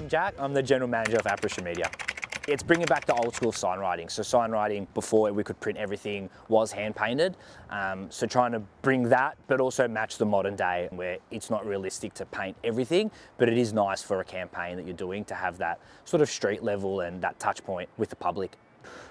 Jack. I'm the General Manager of Apparition Media. It's bringing back the old school of signwriting. So signwriting, before we could print everything, was hand painted. So trying to bring that, but also match the modern day where it's not realistic to paint everything, but it is nice for a campaign that you're doing to have that sort of street level and that touch point with the public.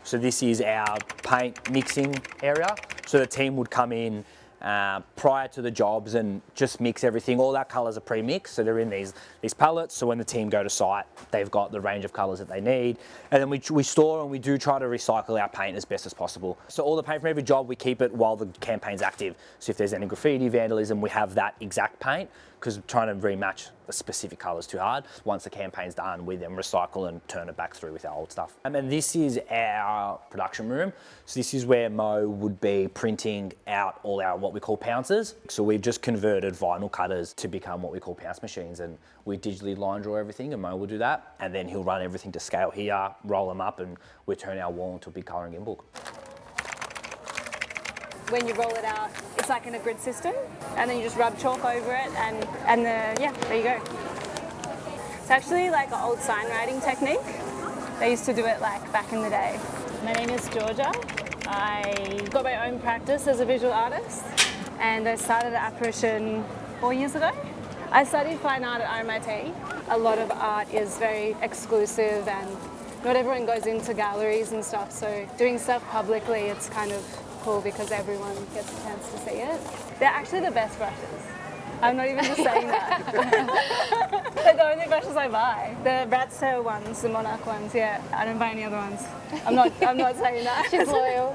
So this is our paint mixing area. So the team would come in prior to the jobs and just mix everything. All our colours are pre-mixed, so they're in these pallets, so when the team go to site, they've got the range of colours that they need. And then we store and we do try to recycle our paint as best as possible. So all the paint from every job, we keep it while the campaign's active. So if there's any graffiti, vandalism, we have that exact paint, because trying to rematch the specific colours too hard. Once the campaign's done, we then recycle and turn it back through with our old stuff. And then this is our production room. So this is where Mo would be printing out all our what we call pouncers. So we've just converted vinyl cutters to become what we call pounce machines, and we digitally line draw everything, and Mo will do that. And then he'll run everything to scale here, roll them up, and we turn our wall into a big colouring in book. When you roll it out, it's like in a grid system, and then you just rub chalk over it, and yeah, there you go. It's actually like an old sign writing technique. They used to do it like back in the day. My name is Georgia. I got my own practice as a visual artist, and I started at Apparition 4 years ago. I studied fine art at RMIT. A lot of art is very exclusive, and not everyone goes into galleries and stuff, so doing stuff publicly, it's kind of cool because everyone gets a chance to see it. They're actually the best brushes. I'm not even just saying that. They're the only brushes I buy. The rat's tail ones, the monarch ones, yeah. I don't buy any other ones. I'm not saying that. She's loyal.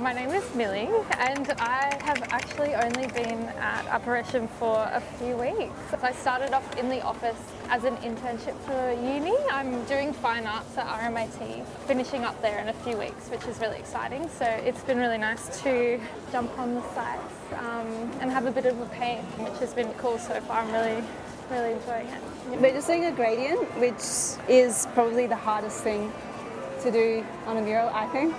My name is Millie, and I have actually only been at Apparition for a few weeks. I started off in the office as an internship for uni. I'm doing fine arts at RMIT, finishing up there in a few weeks, which is really exciting. So it's been really nice to jump on the sites and have a bit of a paint, which has been cool so far. I'm really enjoying it. We're just doing a gradient, which is probably the hardest thing to do on a mural, I think.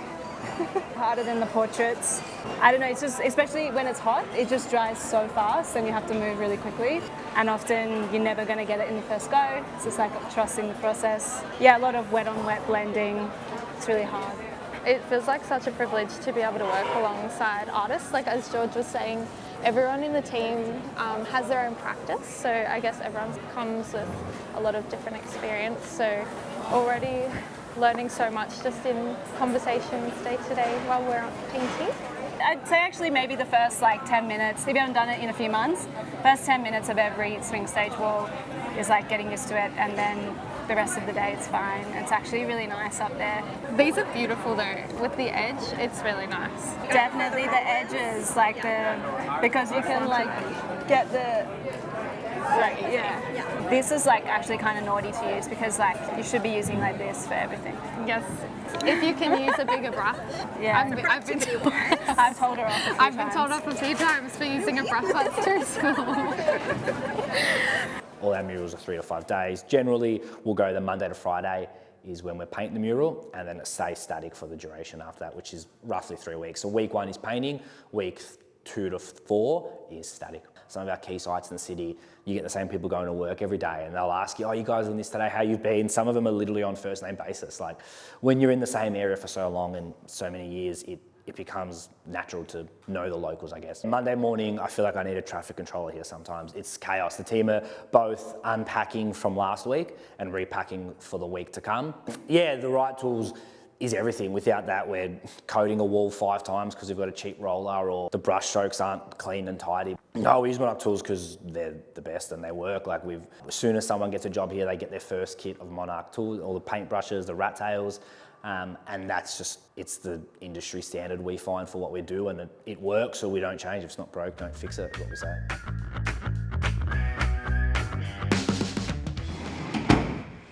Harder than the portraits. I don't know, it's just, especially when it's hot, it just dries so fast and you have to move really quickly. And often you're never going to get it in the first go. It's just like trusting the process. Yeah, a lot of wet on wet blending. It's really hard. It feels like such a privilege to be able to work alongside artists. Like as George was saying, everyone in the team has their own practice. So I guess everyone comes with a lot of different experience. So already learning so much just in conversations day to day while we're painting. I'd say actually maybe the first like 10 minutes, if you haven't done it in a few months, first 10 minutes of every swing stage wall is like getting used to it, and then the rest of the day it's fine. It's actually really nice up there. These are beautiful though. With the edge, it's really nice. Definitely the edges, like because you can like get the, like, yeah. This is like actually kind of naughty to use because like you should be using like this for everything. Yes. If you can use a bigger brush. Yeah. I've been told. I've told her off a few I've been times. told off a few times for using a brush that's too small. All our murals are 3 to 5 days. Generally, we'll go the Monday to Friday is when we're painting the mural, and then it stays static for the duration after that, which is roughly 3 weeks. So week 1 is painting, week 2 to 4 is static. Some of our key sites in the city, you get the same people going to work every day, and they'll ask you, oh, you guys doing this today, how you've been? Some of them are literally on first name basis. Like when you're in the same area for so long and so many years, it becomes natural to know the locals, I guess. Monday morning, I feel like I need a traffic controller here sometimes. It's chaos. The team are both unpacking from last week and repacking for the week to come. Yeah, the right tools is everything. Without that, we're coating a wall 5 times because we've got a cheap roller, or the brush strokes aren't clean and tidy. No, we use Monarch tools because they're the best and they work. Like as soon as someone gets a job here, they get their first kit of Monarch tools, all the paint brushes, the rat tails, and that's just, it's the industry standard we find for what we do, and it works, so we don't change. If it's not broke, don't fix it, is what we say.